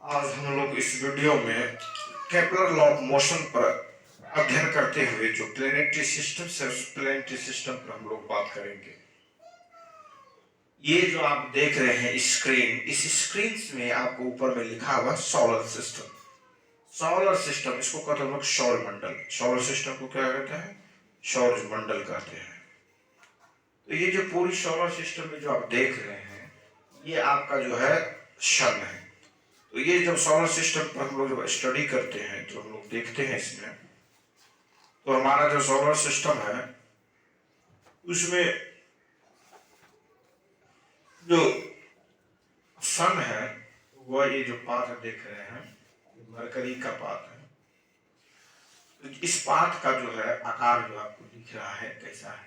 आज हम लोग इस वीडियो में केपलर लॉ ऑफ मोशन पर अध्ययन करते हुए जो प्लेनेटरी सिस्टम है उस प्लेनेटरी सिस्टम पर हम लोग बात करेंगे। ये जो आप देख रहे हैं स्क्रीन, इस स्क्रीन में आपको ऊपर में लिखा हुआ सोलर सिस्टम। सोलर सिस्टम इसको कहते हैं लोग सौर मंडल। सोलर सिस्टम को क्या कहते हैं? सौर मंडल कहते हैं। तो ये जो पूरी सोलर सिस्टम में जो आप देख रहे हैं ये आपका जो है सन है। तो ये जब सोलर सिस्टम पर हम लोग जब स्टडी करते हैं तो हम लोग देखते हैं इसमें, तो हमारा जो सोलर सिस्टम है उसमें जो सन है वह ये जो पाथ देख रहे हैं मरकरी का पाथ है। तो इस पाथ का जो है आकार जो आपको दिख रहा है कैसा है?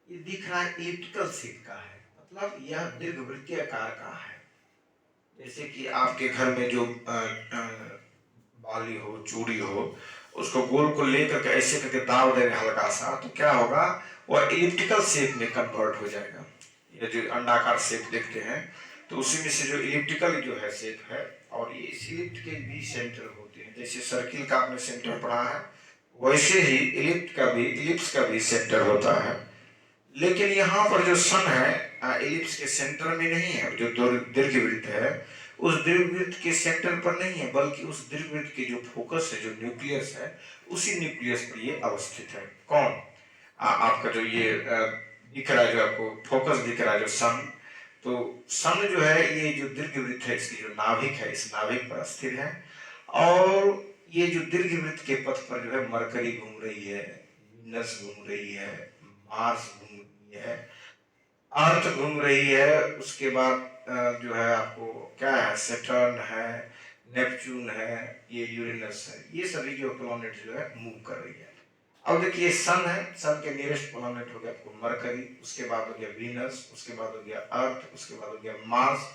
ये दिख रहा है एलिप्टिकल शेप का है, मतलब यह दीर्घवृत्तीय आकार का है। जैसे कि आपके घर में जो बाली हो, चूड़ी हो, उसको गोल को लेकर के ऐसे करके दाब देंगे हल्का सा, तो क्या होगा? वह एलिप्टिकल शेप में कन्वर्ट हो जाएगा। ये जो अंडाकार शेप देखते हैं तो उसी में से जो एलिप्टिकल जो है शेप है, और ये इस इलिप्ट के भी सेंटर होते हैं। जैसे सर्किल का आपने सेंटर पढ़ा है वैसे ही इलिप्स का भी सेंटर होता है। लेकिन यहाँ पर जो सन है इलिप्स के सेंटर में नहीं है, जो दीर्घवृत्त है उस दीर्घवृत्त के सेंटर पर नहीं है, बल्कि उस दीर्घवृत्त के जो फोकस है, जो न्यूक्लियस है, उसी न्यूक्लियस पर ये अवस्थित है। कौन? आपका जो ये दिख रहा है, जो आपको फोकस दिख रहा है, जो सन, तो सन जो है ये जो दीर्घवृत्त है इसकी जो नाभिक है इस नाभिक पर स्थिर है। और ये जो दीर्घवृत्त के पथ पर जो है मरकरी घूम रही है, वीनस घूम रही है, मार्स घूम रही है, अर्थ घूम रही है, उसके बाद जो है आपको क्या है, सैटर्न है, नेपच्यून है, ये यूरेनस है, ये सभी जो प्लैनेट जो है मूव कर रही है। अब देखिए सन है, सन के नियरेस्ट प्लैनेट हो गया आपको मरकरी, उसके बाद हो गया वीनस, उसके बाद हो गया अर्थ, उसके बाद हो गया मार्स,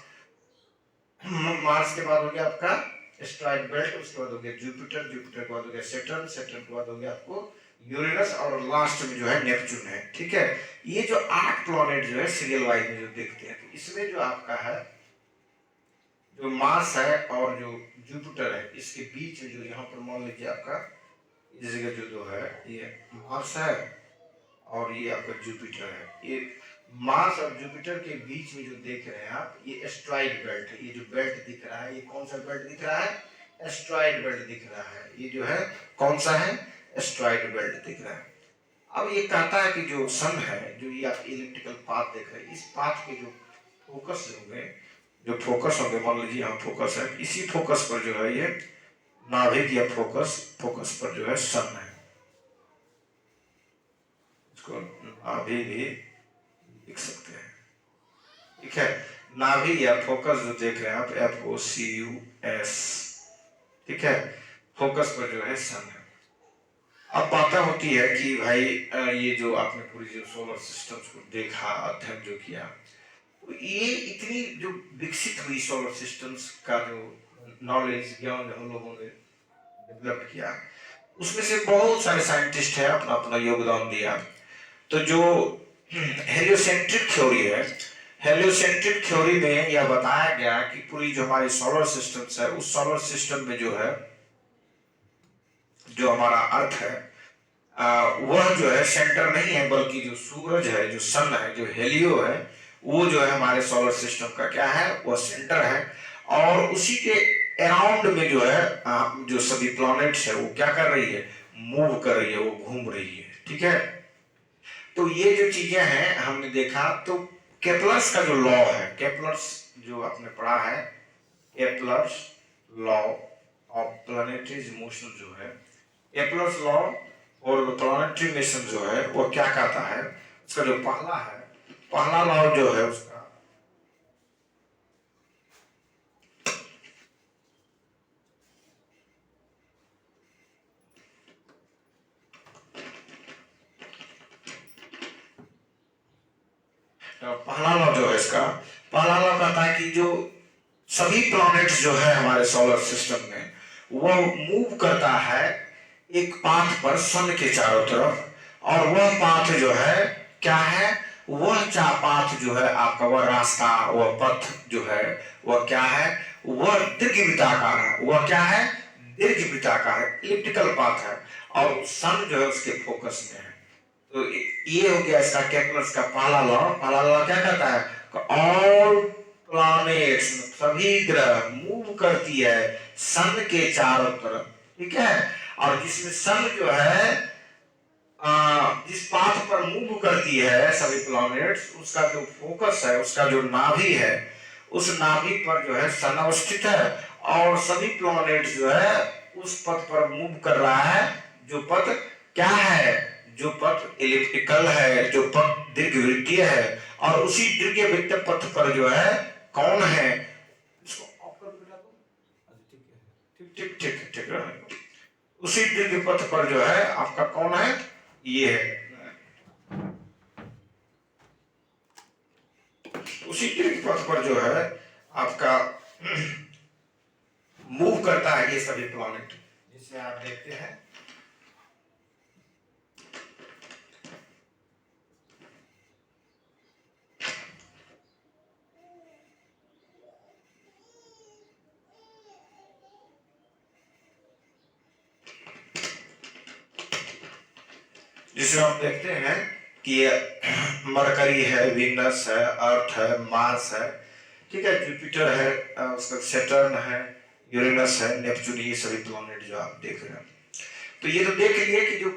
मार्स के बाद हो गया आपका एस्ट्रॉइड बेल्ट, उसके बाद हो गया जुपिटर, जुपिटर के बाद हो गया सैटर्न, सैटर्न के बाद हो गया आपको यूरेनस, और लास्ट में जो है नेपच्यून है। ठीक है, ये जो 8 प्लैनेट जो है सीरियल वाइज में जो देखते हैं, तो इसमें जो आपका है जो मार्स है और जो जुपिटर है इसके बीच में जो यहाँ पर मान लीजिए आपका इस जगह जो है ये मार्स है और ये आपका जुपिटर है। ये मार्स और जुपिटर के बीच में जो देख रहे हैं आप ये एस्ट्रॉइड बेल्ट है। ये जो बेल्ट दिख रहा है ये कौन सा बेल्ट दिख रहा है? एस्ट्रॉइड बेल्ट दिख रहा है। ये जो है कौन सा है? एस्ट्रॉइड बेल्ट दिख रहा है। अब ये कहता है कि जो सन है, जो ये आप इलिप्टिकल पाथ देख रहे हैं, इस पाथ के जो फोकस होंगे, मान लीजिए हम फोकस है, इसी फोकस पर जो है ये नाभिक या फोकस पर जो है सन है। इसको नाभि भी लिख सकते हैं। ठीक है, नाभि या फोकस जो देख रहे हैं आप FOCUS, ठीक है, फोकस पर जो है सन है। अब बात होती है कि भाई ये जो आपने पूरी जो सोलर सिस्टम्स को देखा, अध्ययन जो किया, तो ये इतनी जो विकसित हुई सोलर सिस्टम्स का जो नॉलेज ज्ञान हम लोगों ने डेवलप किया, उसमें से बहुत सारे साइंटिस्ट हैं अपना अपना योगदान दिया। तो जो हेलियोसेंट्रिक थ्योरी है, हेलियोसेंट्रिक थ्योरी में यह बताया गया कि पूरी जो हमारी सोलर सिस्टम्स है उस सोलर सिस्टम में जो है जो हमारा अर्थ है वह जो है सेंटर नहीं है, बल्कि जो सूरज है, जो सन है, जो हेलियो है, वो जो है हमारे सोलर सिस्टम का क्या है? वह सेंटर है। और उसी के अराउंड में जो है जो सभी प्लैनेट्स है वो क्या कर रही है? मूव कर रही है, वो घूम रही है। ठीक है, तो ये जो चीजें हैं हमने देखा। तो केपलर्स का जो लॉ है, केपलर्स जो आपने पढ़ा है, Kepler's law of planetary motion जो है, केपलर्स लॉ और प्लैनेटरी मोशन जो है वो क्या कहता है? उसका जो पहला लॉ जो है उसका पहला लॉ जो है इसका पहला लॉ कहता है कि जो सभी प्लैनेट्स जो है हमारे सोलर सिस्टम में वो मूव करता है एक पाथ पर सन के चारों तरफ, और वह पाथ जो है क्या है? वह पाथ जो है आपका, वह रास्ता, वह पथ जो है वह क्या है? वह दीर्घवृत्ताकार है। वह क्या है? दीर्घवृत्ताकार है, इलिप्टिकल पाथ है, और सन जो है उसके फोकस में है। तो ये हो गया इसका कैलकुलस का पहला लॉ। पहला लॉ क्या कहता है? ऑल प्लैनेट्स, सभी ग्रह मूव करती है सन के चारों तरफ, ठीक है। और जिसमें सन जो है जिस पाथ पर मूव करती है सभी प्लैनेट्स, उसका जो फोकस है, उसका जो नाभि है, उस नाभि पर जो है सन अवस्थित है, और सभी प्लैनेट्स जो है उस पथ पर मूव कर रहा है, जो पथ क्या है? जो पथ इलिप्टिकल है, जो पथ दीर्घवृत्तीय है। और उसी दीर्घवृत्तीय पथ पर जो है कौन है? इसको ऑफ कर दो, ठीक ठीक ठीक ठीक। उसी दीर्घ पथ पर जो है आपका कौन है? ये है, उसी दीर्घ पथ पर जो है आपका मूव करता है ये सभी प्लैनेट, जिसे आप देखते हैं। जिसे हम देखते हैं कि मरकरी है, वीनस है, अर्थ है, मार्स है, ठीक है, जुपिटर है, उसका सैटर्न है, यूरेनस है, नेपच्यून, ये सभी प्लैनेट जो आप देख रहे हैं। तो ये तो देख लिए कि जो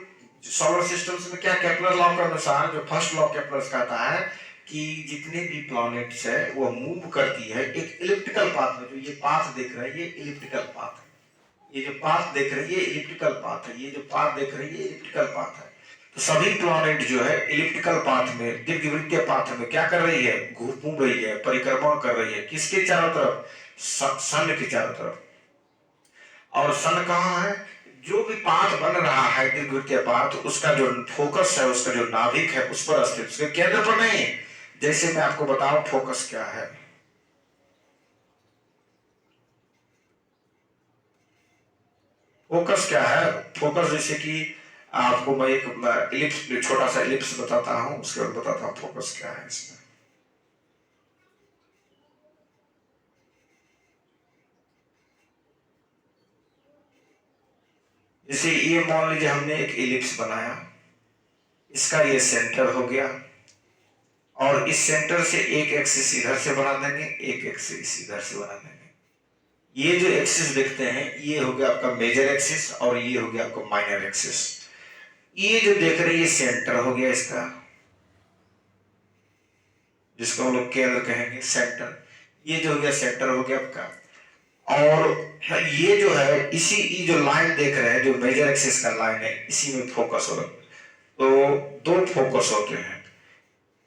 सोलर सिस्टम्स में क्या केपलर लॉ के अनुसार, जो फर्स्ट लॉ केपलर कहता है कि जितने भी प्लैनेट्स है वो मूव करती है एक इलिप्टिकल पाथ में। जो ये पाथ देख रहे हैं ये इलिप्टिकल पाथ है, ये जो पाथ देख रहे हैं ये इलिप्टिकल पाथ है, ये जो पाथ देख रहे हैं ये इलिप्टिकल पाथ है। तो सभी प्लैनेट जो है इलिप्टिकल पाथ में, दीर्घवृत्तीय पाथ में क्या कर रही है? घूम रही है, परिक्रमा कर रही है। किसके चारों तरफ? सन के चारों तरफ। और सन कहाँ है? जो भी पाथ बन रहा है दीर्घवृत्तीय पाथ, उसका जो फोकस है, उसका जो नाभिक है उस पर स्थित, उसके केंद्र पर नहीं। जैसे मैं आपको बताऊं फोकस क्या है। फोकस क्या है? फोकस जैसे कि आपको मैं एक इलिप्स, छोटा सा इलिप्स बताता हूं, उसके बाद बताता हूं फोकस क्या है इसमें। जैसे ये मान लीजिए हमने एक इलिप्स बनाया, इसका ये सेंटर हो गया, और इस सेंटर से एक एक्सिस इधर से बना देंगे, एक एक्सिस इधर से बना देंगे। ये जो एक्सिस देखते हैं ये हो गया आपका मेजर एक्सिस, और ये हो गया आपका माइनर एक्सिस। ये जो देख रहे हैं ये सेंटर हो गया इसका, जिसको हम लोग केंद्र कहेंगे, सेंटर। ये जो हो गया सेंटर हो गया आपका। और ये जो है इसी, ये जो लाइन देख रहे हैं जो मेजर एक्सिस का लाइन है, इसी में फोकस होगा। तो दो फोकस होते हैं,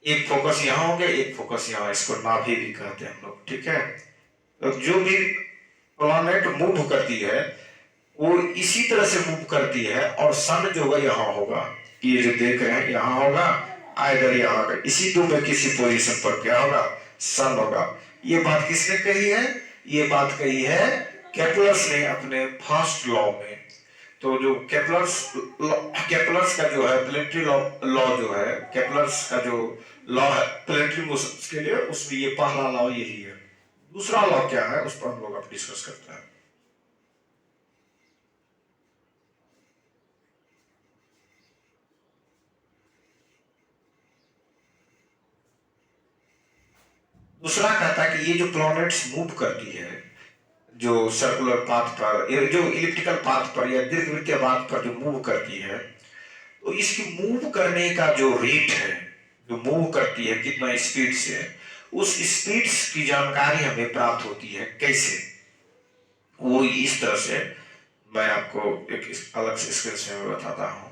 एक फोकस यहाँ हो गया, एक फोकस यहाँ, इसको नाभि भी कहते हैं हम लोग, ठीक है। तो जो भी प्लैनेट मूव करती है वो इसी तरह से मूव करती है, और सन जो होगा यहाँ होगा, ये जो देख रहे हैं यहाँ होगा, इधर यहाँ होगा, इसी दो में किसी पोजीशन पर क्या होगा? सन होगा। ये बात किसने कही है? ये बात कही है केपलर्स ने अपने फर्स्ट लॉ में। तो जो केपलर्स का जो है प्लेनेटरी लॉ, जो है केपलर्स का जो लॉ है प्लेनेटरी मोशंस के लिए, उसमें ये पहला लॉ यही है। दूसरा लॉ क्या है उस पर हम लोग अब डिस्कस करते हैं। दूसरा कहता है कि ये जो प्लैनेट्स मूव करती है जो सर्कुलर पाथ पर, जो इलिप्टिकल पाथ पर या दीर्घवृत्तीय पाथ पर जो मूव करती है, तो इसकी मूव करने का जो रेट है, जो मूव करती है कितना स्पीड से, उस स्पीड की जानकारी हमें प्राप्त होती है कैसे? वो इस तरह से मैं आपको एक अलग से स्क्रीन से मैं बताता हूँ।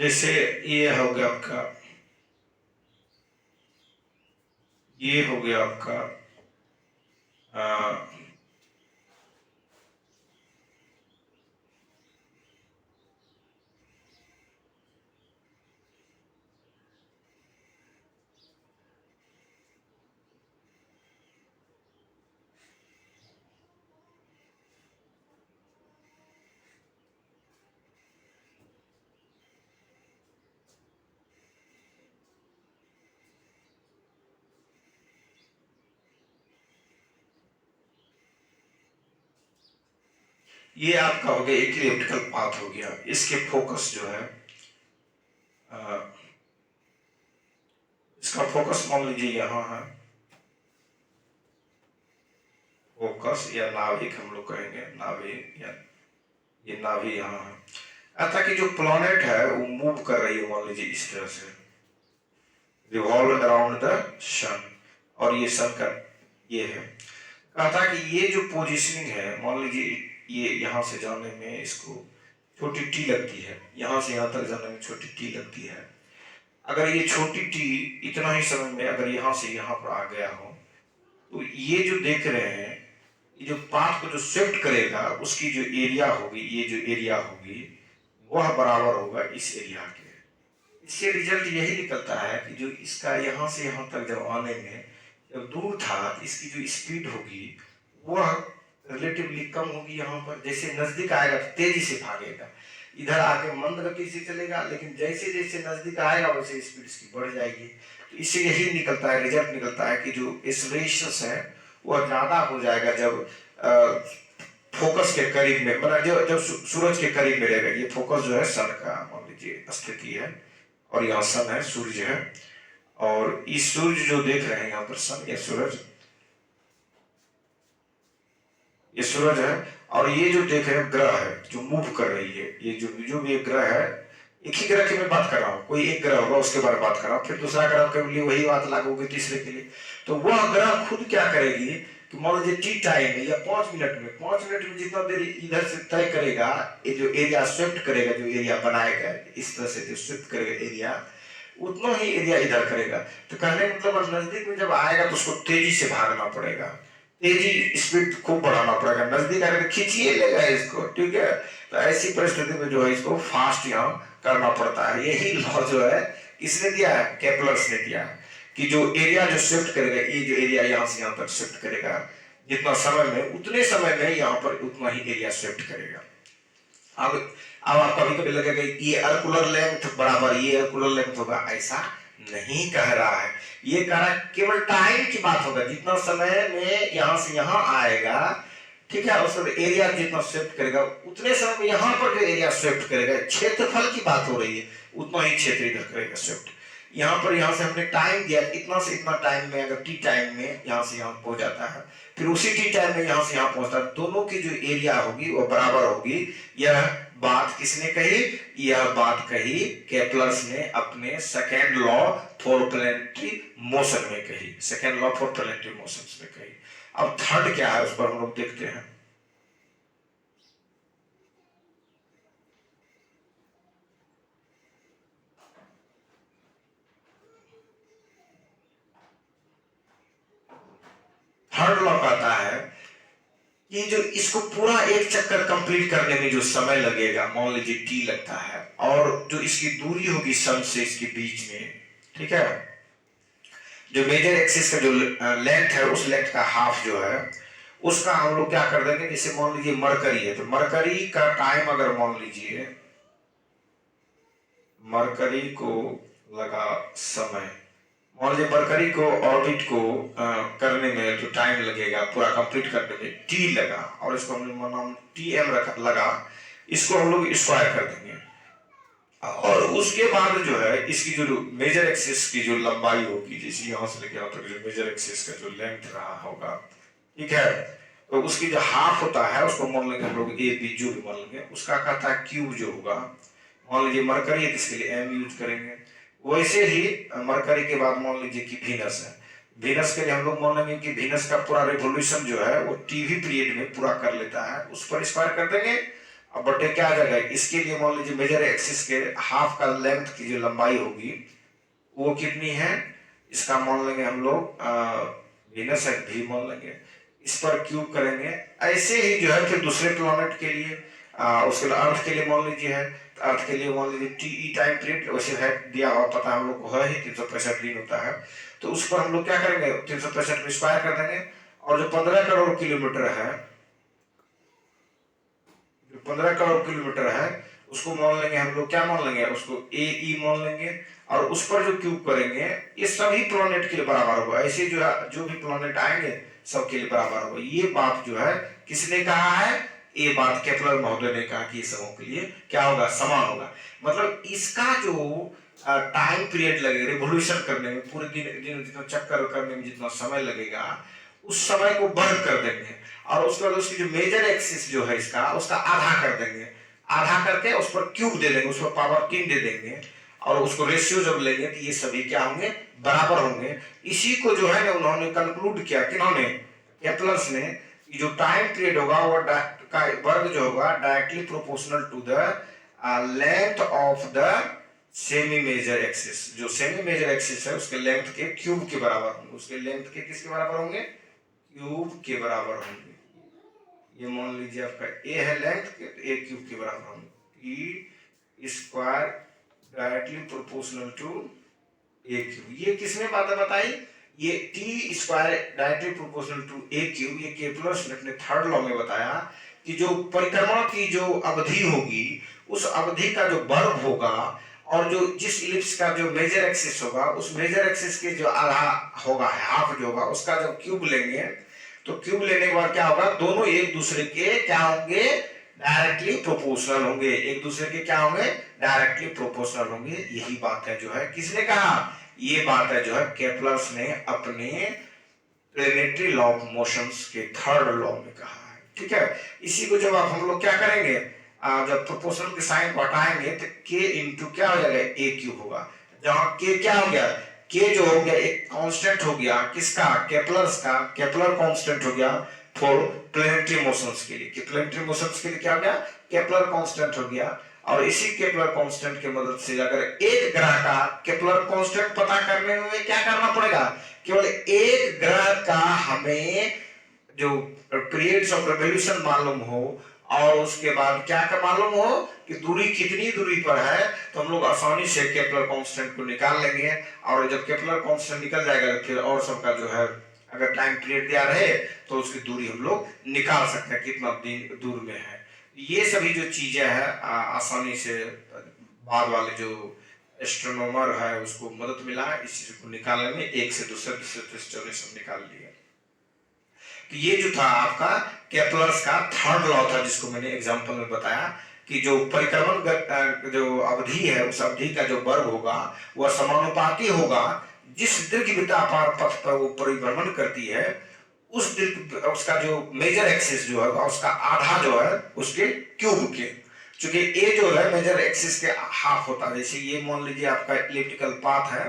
जैसे ये हो गया आपका, ये हो गया आपका ये आपका हो गया एक इलेक्ट्रिकल पाथ हो गया। इसके फोकस जो है इसका फोकस मान लीजिए यहाँ है, फोकस या नाभिक हम लोग कहेंगे, नाभिक या ये नाभि यहाँ है। अतः कि जो प्लैनेट है वो मूव कर रही है मान लीजिए इस तरह से, रिवॉल्व अराउंड द सन, और ये सन का ये है। कहता कि ये जो पोजीशनिंग है, मान लीजिए ये यहाँ से जाने में इसको छोटी टी लगती है, यहाँ से यहाँ तक जाने में छोटी टी लगती है। अगर ये छोटी टी इतना ही समय में अगर यहाँ से यहाँ पर आ गया हो, तो ये जो देख रहे हैं, ये जो पाथ को जो शिफ्ट करेगा उसकी जो एरिया होगी, ये जो एरिया होगी वह बराबर होगा इस एरिया के। इससे रिजल्ट यही निकलता है कि जो इसका यहाँ से यहाँ तक जब आने में जब दूर था, इसकी जो स्पीड होगी वह रिलेटिवली कम होगी। यहाँ पर जैसे नजदीक आएगा तो तेजी से भागेगा, इधर आके मंद गति से चलेगा, लेकिन जैसे जैसे नजदीक आएगा वैसे स्पीड इसकी बढ़ जाएगी। तो इससे यही निकलता है, रिजल्ट निकलता है कि जो एक्सेलरेशन है वह ज्यादा हो जाएगा जब फोकस के करीब में, मतलब जब सूरज के करीब में रहेगा। ये फोकस जो है सन का मान लीजिए स्थिति है, और यहाँ सन है, सूर्य है, और इस सूर्य जो देख रहे हैं यहाँ पर सन, ये सूरज, ये सूरज है, और ये जो देख रहे हैं ग्रह है जो मूव कर रही है। ये जो भी एक ग्रह है, एक ही ग्रह की मैं बात कर रहा हूँ, कोई एक ग्रह होगा उसके बारे में बात कर रहा हूँ, फिर दूसरा ग्रह के लिए वही बात लागू होगी तीसरे के लिए। तो वह ग्रह खुद क्या करेगी कि मान लीजिए टी टाइम में या 5 मिनट में जितना देर इधर से तय करेगा, ये जो एरिया शिफ्ट करेगा, जो एरिया बनाएगा इस तरह से जो शिफ्ट करेगा एरिया, उतना ही एरिया इधर करेगा। तो कहने मतलब नजदीक में जब आएगा तो उसको तेजी से भागना पड़ेगा, तेजी स्पीड खूब बढ़ाना पड़ेगा, नजदीक आएगा खींचिए लेगा इसको, ठीक है। तो ऐसी परिस्थिति में जो है इसको फास्ट यहाँ करना पड़ता है। यही लॉ जो है किसने दिया है, केपलर्स ने दिया है, कि जो एरिया जो शिफ्ट करेगा, ये जो एरिया यहाँ से यहाँ तक शिफ्ट करेगा, जितना समय में उतने समय में यहाँ पर उतना ही एरिया शिफ्ट करेगा। अब आपको कभी कभी लगेगा ये सर्कुलर लेंथ बराबर ये सर्कुलर लेंथ होगा, ऐसा नहीं कह रहा है। ये कह रहा है केवल टाइम की बात होगा, जितना समय में यहाँ से यहाँ आएगा, ठीक है, उस एरिया जितना शिफ्ट करेगा उतने समय में यहाँ पर जो एरिया शिफ्ट करेगा, क्षेत्रफल की बात हो रही है, उतना ही क्षेत्र इधर करेगा शिफ्ट। यहाँ पर यहाँ से हमने टाइम दिया, इतना से इतना टाइम में, अगर टी टाइम में यहाँ से यहाँ पहुंच जाता है, फिर उसी टी टाइम में यहाँ से यहाँ पहुंचता है, दोनों की जो एरिया होगी वो बराबर होगी। यह बात किसने कही, यह बात कही केपलर्स ने अपने second law for planetary motion में कही, second law for planetary motion में कही। अब थर्ड क्या है उस पर हम लोग देखते हैं। थर्ड लॉ कहता है कि जो इसको पूरा एक चक्कर कंप्लीट करने में जो समय लगेगा, मान लीजिए टी लगता है, और जो इसकी दूरी होगी सन से इसके बीच में, ठीक है, जो मेजर एक्सिस का जो लेंथ है उस लेंथ का हाफ जो है उसका हम लोग क्या कर देंगे, जैसे मान लीजिए मरकरी है, तो मरकरी का टाइम अगर मान लीजिए मरकरी को लगा समय, मान लीजिए मरकरी को ऑर्बिट को करने में जो टाइम लगेगा पूरा कंप्लीट करने में टी लगा, और इसको हमने माना टी एम लगा, इसको हम लोग स्क्वायर कर देंगे, और उसके बाद जो है इसकी जो मेजर एक्सिस की जो लंबाई होगी, जैसे यहाँ से लेके यहाँ तक जो मेजर एक्सिस का जो लेंथ रहा होगा, ठीक है, तो उसकी जो हाफ होता है उसको मान लेंगे हम लोग ए बी जो भी मान लेंगे, उसका कहता है क्यूब जो होगा, मान लीजिए मरकरी है इसके लिए एम यूज करेंगे। वैसे ही मरकरी के बाद मान लीजिए कि वीनस है, वीनस के लिए हम लोग मान लेंगे कि वीनस का पूरा रेवोल्यूशन जो है वो टीवी पीरियड में पूरा कर लेता है, उस पर स्क्वायर कर देंगे, अब बटे क्या आ जाएगा, इसके लिए मान लीजिए मेजर एक्सिस के हाफ का लेंथ की जो लंबाई होगी वो कितनी है, इसका मान लेंगे हम लोग वीनस है भी मान लेंगे, इस पर क्यूब करेंगे। ऐसे ही जो है फिर दूसरे प्लैनेट के लिए उसके लिए अर्थ के लिए मान लीजिए है, तो अर्थ के लिए मान लीजिए टी टाइम पीरियड वैसे है दिया हुआ, पता हम लोग को है ही 365 दिन होता है, तो उस पर हम लोग क्या करेंगे 365 में स्क्वायर कर देंगे, और जो 15 करोड़ किलोमीटर है, जो 15 करोड़ किलोमीटर है उसको मान लेंगे हम लोग, क्या मान लेंगे उसको ए ई मान लेंगे, और उस पर जो क्यूब करेंगे ये सभी प्लैनेट के लिए बराबर होगा। ऐसे जो भी प्लैनेट आएंगे सबके लिए बराबर होगा। ये बात जो है किसने कहा है, ये बात केपलर महोदय ने कहा कि ये सबों के लिए क्या होगा, समान होगा। मतलब इसका जो टाइम पीरियड लगेगा रिवोल्यूशन करने में, पूरे दिन जितना चक्कर करने में जितना समय लगेगा उस समय को बढ़ कर देंगे, और उसके बाद उसकी जो मेजर एक्सिस जो है इसका उसका आधा कर देंगे, आधा करके उस पर क्यूब दे देंगे, उस पर पावर 3 दे देंगे, और उसको रेशियो जब लेंगे तो ये सभी क्या होंगे, बराबर होंगे। इसी को जो है ना उन्होंने कंक्लूड किया, किन्होंने, केपलर्स ने, जो टाइम पीरियड होगा वो का वर्ग जो होगा directly proportional to the length of the semi major axis. जो सेमी मेजर एक्सिस है उसके लेंथ के क्यूब के बराबर होंगे, उसके लेंथ के किसके बराबर होंगे, क्यूब के बराबर होंगे। ये मान लीजिए आपका ए है लेंथ के, तो ए क्यूब के बराबर होंगे, T square directly proportional to A cube. ये किसने बात बताई, ये T square directly proportional to A cube, ये केपलर्स ने अपने थर्ड लॉ में बताया कि जो परिक्रमा की जो अवधि होगी उस अवधि का जो वर्ग होगा, और जो जिस इलिप्स का जो मेजर एक्सिस होगा उस मेजर एक्सिस के जो आधा होगा, हाफ जो होगा, उसका जब क्यूब लेंगे तो क्यूब लेने के बाद क्या होगा, दोनों एक दूसरे के क्या होंगे, डायरेक्टली प्रोपोर्शनल होंगे, एक दूसरे के क्या होंगे, डायरेक्टली प्रोपोर्शनल होंगे। यही बात है जो है किसने कहा, ये बात है जो है केपलर्स ने अपने प्लेनेटरी लॉ ऑफ मोशंस के थर्ड लॉ में कहा है। ठीक है, इसी को जब आप हम लोग क्या करेंगे, जब प्रोपोर्शनल के साइन को हटाएंगे तो k इंटू क्या हो जाएगा, a क्यूब होगा, जहां k क्या हो गया, k जो हो गया एक कांस्टेंट हो गया, किसका, केपलर्स का, केपलर कांस्टेंट हो गया फॉर प्लेनेटरी मोशंस के लिए, कि प्लेनेटरी मोशंस के लिए क्या हो गया, केपलर कांस्टेंट हो गया। और इसी केपलर कांस्टेंट की मदद से अगर एक ग्रह का केपलर कांस्टेंट पता करने में क्या करना पड़ेगा, केवल एक ग्रह का हमें जो पीरियड्स ऑफ रिवोल्यूशन मालूम हो, और उसके बाद क्या का मालूम हो कि दूरी कितनी दूरी पर है, तो हम लोग आसानी से केपलर कांस्टेंट को निकाल लेंगे। और जब केपलर कांस्टेंट निकल जाएगा तो फिर और सबका जो है अगर टाइम पीरियड दिया रहे तो उसकी दूरी हम लोग निकाल सकते हैं कितना दिन दूर में है। ये सभी जो चीजें हैं आसानी से बाद वाले जो एस्ट्रोनॉमर है उसको मदद मिला है इस चीज को निकालने में, एक से दूसरे सब निकाल लिया। तो ये जो था आपका केपलर्स का थर्ड लॉ था, जिसको मैंने एग्जांपल में बताया कि जो परिक्रमण जो अवधि है उस अवधि का जो वर्ग होगा वह समानुपाती होगा जिस दीर्घवृत्ताकार पथ पर वो परिभ्रमण करती है, उसका जो मेजर एक्सिस जो है उसका आधा जो है उसके क्यूब के, चूंकि ए जो है मेजर एक्सिस के हाफ होता है। जैसे ये मान लीजिए आपका इलिप्टिकल पाथ है,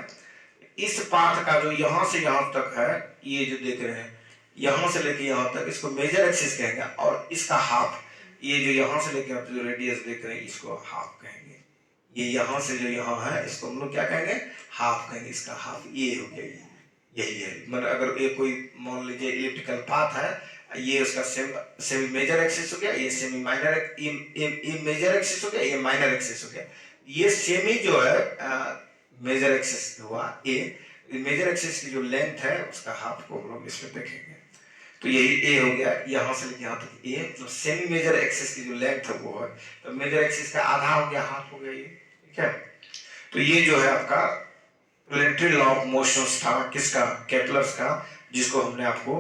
इस पाथ का जो यहां से यहां तक है, ये जो देख रहे हैं यहां से लेके यहां तक, इसको मेजर एक्सिस कहेंगे, और इसका हाफ, ये जो यहां से लेके आप जो रेडियस देख रहे हैं इसको हाफ कहेंगे। ये यहां से जो यहां है इसको हम लोग क्या कहेंगे, हाफ कहेंगे, इसका हाफ ये हो गया, यही है। मतलब अगर ये कोई मान लीजिए इलिप्टिकल पाथ है, ये उसका सेमी मेजर एक्सिस हो गया, ये सेमी माइनर, ये मेजर एक्सिस हो गया, ये माइनर एक्सिस हो गया, ये सेमी जो है मेजर एक्सिस हुआ ए, मेजर एक्सिस की जो लेंथ है उसका हाफ को हम लोग इसमें देखेंगे। तो यही ए हो गया, यहां से लेके यहां तक ए, जो सेमी मेजर एक्सिस की जो लेंथ है वो है, तो मेजर एक्सिस का आधा हो गया, हाफ हो गया ये। ठीक है, तो ये जो है आपका प्लेनेटरी लॉ ऑफ मोशंस था, किसका, केपलर्स का, जिसको हमने आपको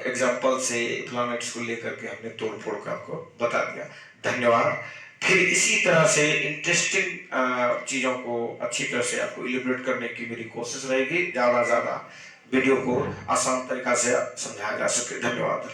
एग्जांपल से प्लैनेट्स को लेकर के हमने तोड़ फोड़ कर आपको बता दिया। धन्यवाद। फिर इसी तरह से इंटरेस्टिंग चीजों को अच्छी तरह से आपको इलिब्रेट करने की मेरी कोशिश रहेगी, ज्यादा वीडियो को आसान तरीका से समझाया जा सके। धन्यवाद।